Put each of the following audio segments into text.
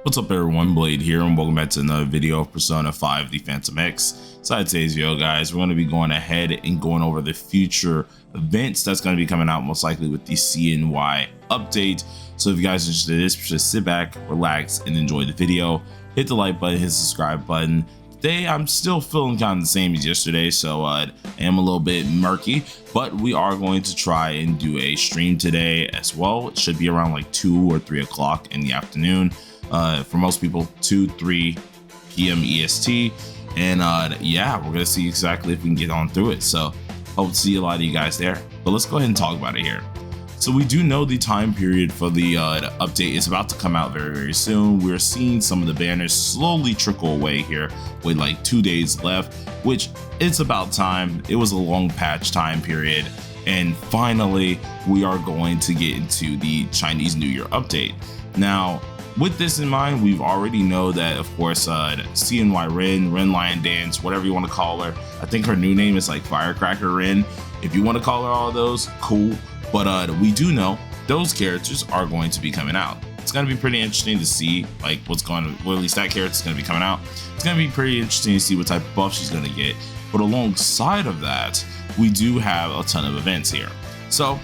What's up everyone, Blade here, and welcome back to another video of Persona 5 The Phantom X. So today's video, guys, we're going to be going ahead and going over the future events that's going to be coming out most likely with the CNY update. So if you guys are interested in this, just sit back, relax, and enjoy the video. Hit the like button, hit the subscribe button. Today I'm still feeling kind of the same as yesterday, so I am a little bit murky, but we are going to try and do a stream today as well. It should be around like 2 or 3 o'clock in the afternoon. For most people, 2-3 p.m. EST, and yeah, we're gonna see exactly if we can get on through it. So hope to see a lot of you guys there, but let's go ahead and talk about it here. So we do know the time period for the update is about to come out very soon. We're seeing some of the banners slowly trickle away here with like 2 days left, which it's about time. It was a long patch time period, and finally we are going to get into the Chinese New Year update. Now, with this in mind, we've already know that, of course, CNY Ren Lion Dance, whatever you want to call her. I think her new name is like Firecracker Ren. If you want to call her all of those, cool. But we do know those characters are going to be coming out. It's going to be pretty interesting to see like what's going to, well, at least that character's going to be coming out. It's going to be pretty interesting to see what type of buff she's going to get. But alongside of that, we do have a ton of events here. So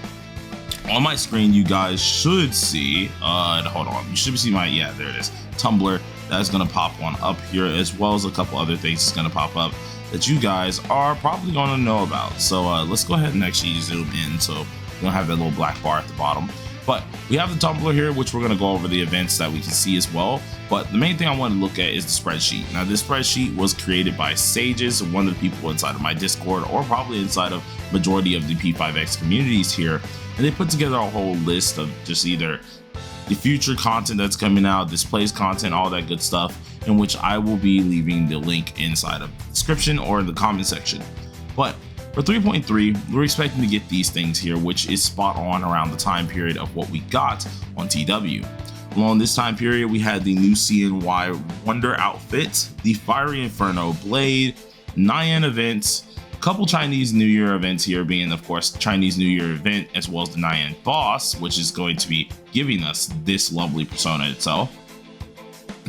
on my screen, you guys should see, hold on, you should see my, yeah, there it is, Tumblr. That's gonna pop one up here, as well as a couple other things that's gonna pop up that you guys are probably gonna know about. So let's go ahead and actually zoom in so we don't have that little black bar at the bottom. But we have the Tumblr here, which we're gonna go over the events that we can see as well. But the main thing I want to look at is the spreadsheet. Now, this spreadsheet was created by Sages, one of the people inside of my Discord, or probably inside of majority of the P5X communities here. And they put together a whole list of just either the future content that's coming out, displays content, all that good stuff, in which I will be leaving the link inside of the description or the comment section. But for 3.3, we're expecting to get these things here, which is spot on around the time period of what we got on TW. Along this time period, we had the new CNY Wonder outfit, the Fiery Inferno Blade, NIAN events, couple Chinese New Year events here being, of course, Chinese New Year event, as well as the NIAN boss, which is going to be giving us this lovely persona itself.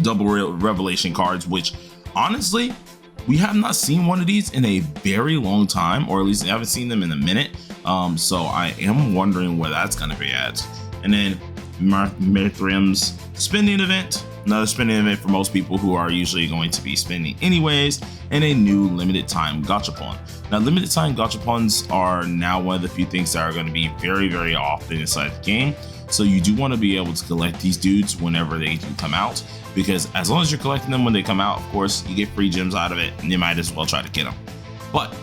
Double revelation cards, which honestly, we have not seen one of these in a very long time, or at least I haven't seen them in a minute. So I am wondering where that's going to be at. And then Mithrim's spending event, another spending event for most people who are usually going to be spending anyways, and a new limited time gachapon. Now, limited time gachapons are now one of the few things that are going to be very often inside the game. So you do want to be able to collect these dudes whenever they do come out, because as long as you're collecting them when they come out, of course, you get free gems out of it, and you might as well try to get them. But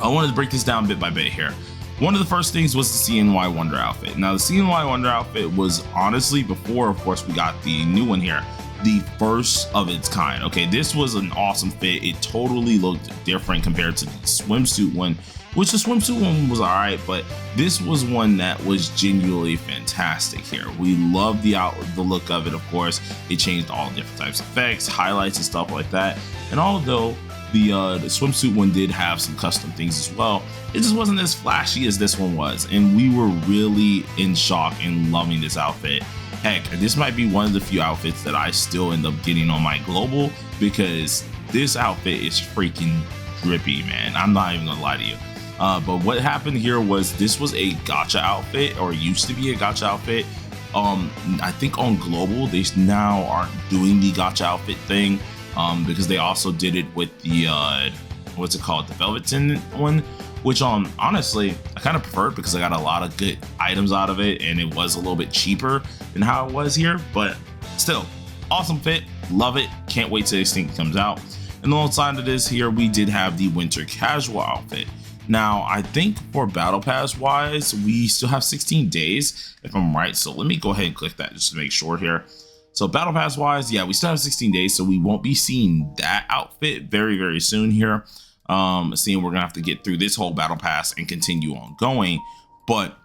I wanted to break this down bit by bit here. One of the first things was the CNY Wonder outfit. Now, the CNY Wonder outfit was honestly, before, of course, we got the new one here, the first of its kind. Okay, this was an awesome fit. It totally looked different compared to the swimsuit one, which the swimsuit one was all right, but this was one that was genuinely fantastic here. We love the look of it, of course. It changed all different types of effects, highlights, and stuff like that. And although the swimsuit one did have some custom things as well, it just wasn't as flashy as this one was, and we were really in shock and loving this outfit. Heck, this might be one of the few outfits that I still end up getting on my global, because this outfit is freaking drippy, man. I'm not even gonna lie to you. But what happened here was this was a gacha outfit, or used to be a gacha outfit. I think on global they now aren't doing the gacha outfit thing, because they also did it with the what's it called, the Velveteen one, which honestly I kind of preferred, because I got a lot of good items out of it, and it was a little bit cheaper than how it was here. But still, awesome fit, love it, can't wait till this thing comes out. And alongside of this here, we did have the winter casual outfit. Now, I think for battle pass wise, we still have 16 days if I'm right, so let me go ahead and click that just to make sure here. So battle pass wise, yeah, we still have 16 days, so we won't be seeing that outfit very soon here. Seeing we're gonna have to get through this whole battle pass and continue on going. But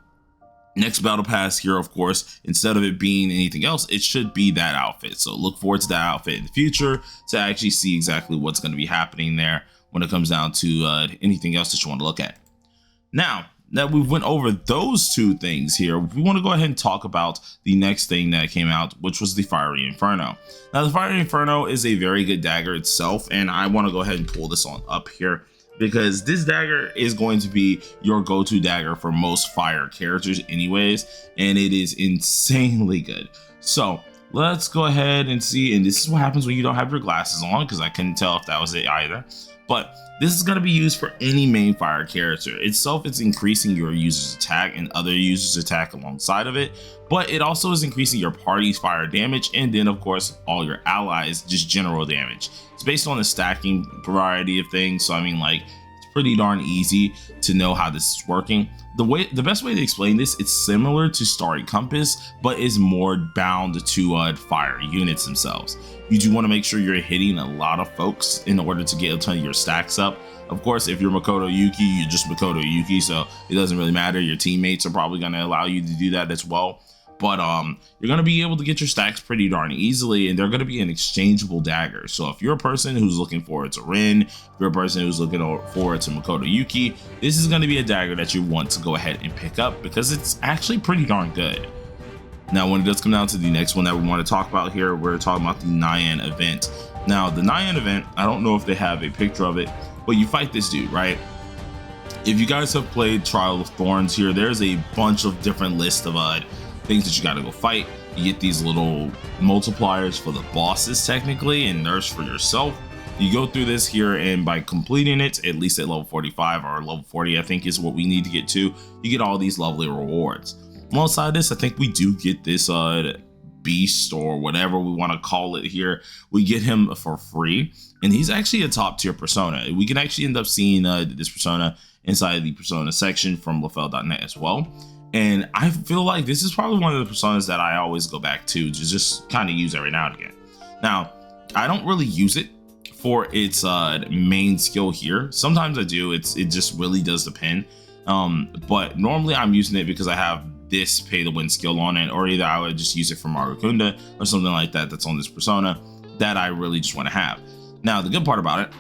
next battle pass here, of course, instead of it being anything else, it should be that outfit. So look forward to that outfit in the future to actually see exactly what's going to be happening there when it comes down to anything else that you want to look at. Now, that we've went over those two things here, we want to go ahead and talk about the next thing that came out, which was the Fiery Inferno. Now, the Fiery Inferno is a very good dagger itself, and I want to go ahead and pull this on up here because this dagger is going to be your go-to dagger for most fire characters anyways, and it is insanely good. So let's go ahead and see, and this is what happens when you don't have your glasses on, because I couldn't tell if that was it either. But this is going to be used for any main fire character. Itself, it's increasing your user's attack and other users' attack alongside of it, but it also is increasing your party's fire damage, and then of course all your allies just general damage. It's based on the stacking variety of things, so I mean, like, it's pretty darn easy to know how this is working. The best way to explain this, it's similar to Starry Compass, but is more bound to fire units themselves. You do want to make sure you're hitting a lot of folks in order to get a ton of your stacks up. Of course, if you're Makoto Yuki, you're just Makoto Yuki, so it doesn't really matter. Your teammates are probably going to allow you to do that as well. But you're going to be able to get your stacks pretty darn easily, and they're going to be an exchangeable dagger. So if you're a person who's looking forward to Rin, if you're a person who's looking forward to Makoto Yuki, this is going to be a dagger that you want to go ahead and pick up because it's actually pretty darn good. Now, when it does come down to the next one that we want to talk about here, we're talking about the NIAN event. Now, the NIAN event, I don't know if they have a picture of it, but you fight this dude, right? If you guys have played Trial of Thorns here, there's a bunch of different lists of things that you got to go fight. You get these little multipliers for the bosses technically, and nerfs for yourself. You go through this here, and by completing it, at least at level 45 or level 40, I think is what we need to get to, you get all these lovely rewards. Alongside this, I think we do get this beast, or whatever we want to call it here. We get him for free, and he's actually a top tier persona. We can actually end up seeing this persona inside the persona section from lafel.net as well. And I feel like this is probably one of the personas that I always go back to just kind of use every now and again. Now, I don't really use it for its main skill here. Sometimes I do. It just really does depend. But normally I'm using it because I have this pay to win skill on it, or either I would just use it for Marukunda or something like that that's on this persona that I really just want to have. Now, the good part about it,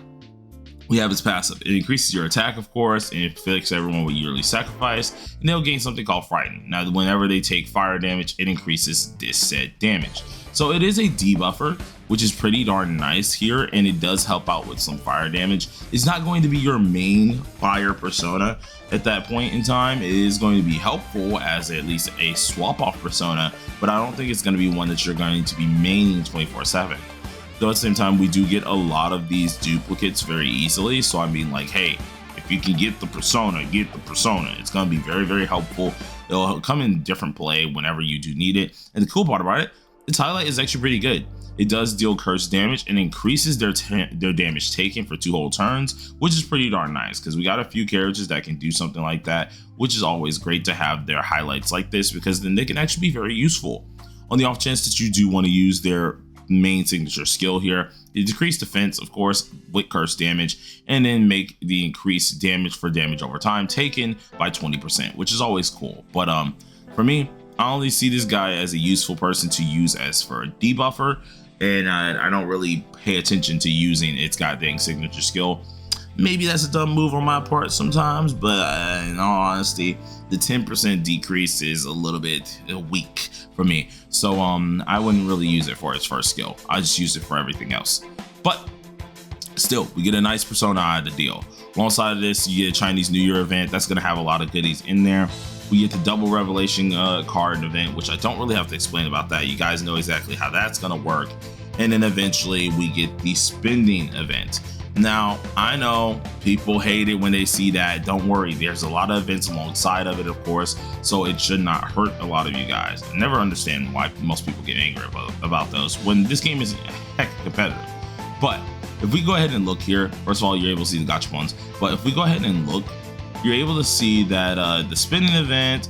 we have its passive. It increases your attack, of course, and it afflicts everyone with yearly sacrifice, and they'll gain something called Frighten. Now, whenever they take fire damage, it increases this said damage. So it is a debuffer, which is pretty darn nice here, and it does help out with some fire damage. It's not going to be your main fire persona at that point in time. It is going to be helpful as at least a swap off persona, but I don't think it's going to be one that you're going to be maining 24/7. Though at the same time, we do get a lot of these duplicates very easily. So I mean, like, hey, if you can get the persona, get the persona. It's going to be very, very helpful. It'll come in different play whenever you do need it. And the cool part about it, its highlight is actually pretty good. It does deal curse damage and increases their damage taken for 2 whole turns, which is pretty darn nice because we got a few characters that can do something like that, which is always great to have their highlights like this because then they can actually be very useful. On the off chance that you do want to use their main signature skill here, it decrease defense, of course, with curse damage, and then make the increased damage for damage over time taken by 20%, which is always cool. But for me, I only see this guy as a useful person to use as for a debuffer, and I don't really pay attention to using its goddamn signature skill. Maybe that's a dumb move on my part sometimes, but in all honesty, the 10% decrease is a little bit weak for me. So I wouldn't really use it for its first skill. I just use it for everything else. But still, we get a nice persona out of the deal. Alongside of this, you get a Chinese New Year event. That's going to have a lot of goodies in there. We get the double revelation card event, which I don't really have to explain about that. You guys know exactly how that's going to work. And then eventually we get the spending event. Now, I know people hate it when they see that. Don't worry, there's a lot of events alongside of it, of course, so it should not hurt a lot of you guys. I never understand why most people get angry about those when this game is heck competitive. But if we go ahead and look here, first of all, you're able to see the gotcha ones, but if we go ahead and look, you're able to see that the spending event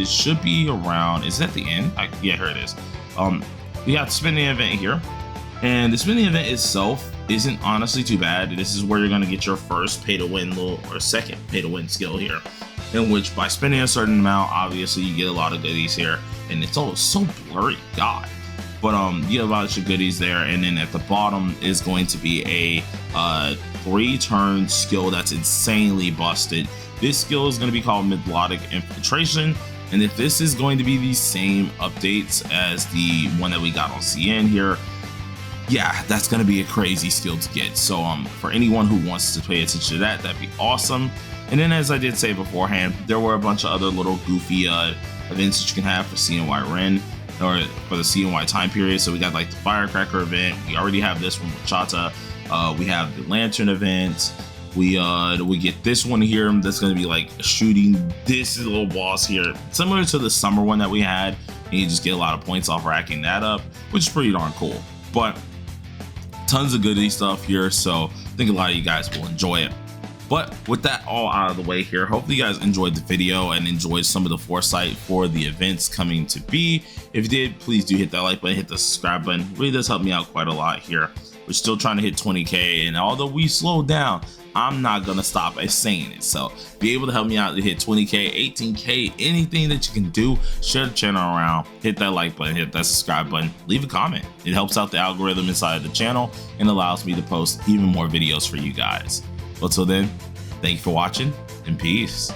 should be around, is that the end? Yeah, here it is. We got the spending event here, and the spending event itself isn't honestly too bad. This is where you're going to get your first pay to win or second pay to win skill here, in which by spending a certain amount, obviously you get a lot of goodies here, and it's all so blurry. God, But you have a bunch of goodies there, and then at the bottom is going to be a 3-turn skill that's insanely busted. This skill is going to be called Melodic Infiltration, and if this is going to be the same updates as the one that we got on CN here, yeah, that's going to be a crazy skill to get. So for anyone who wants to pay attention to that, that'd be awesome. And then, as I did say beforehand, there were a bunch of other little goofy events that you can have for CNY Ren, or for the CNY time period. So we got like the Firecracker event. We already have this one with Chata. We have the Lantern event. We get this one here that's going to be like shooting this little boss here, similar to the summer one that we had, and you just get a lot of points off racking that up, which is pretty darn cool. But tons of goodie stuff here, so I think a lot of you guys will enjoy it. But with that all out of the way here, hopefully you guys enjoyed the video and enjoyed some of the foresight for the events coming to be. If you did, please do hit that like button, hit the subscribe button. It really does help me out quite a lot here. We're still trying to hit 20K, and although we slowed down, I'm not gonna stop saying it. So be able to help me out to hit 20K, 18K, anything that you can do. Share the channel around, hit that like button, hit that subscribe button, leave a comment. It helps out the algorithm inside the channel and allows me to post even more videos for you guys. But till then, thank you for watching, and peace.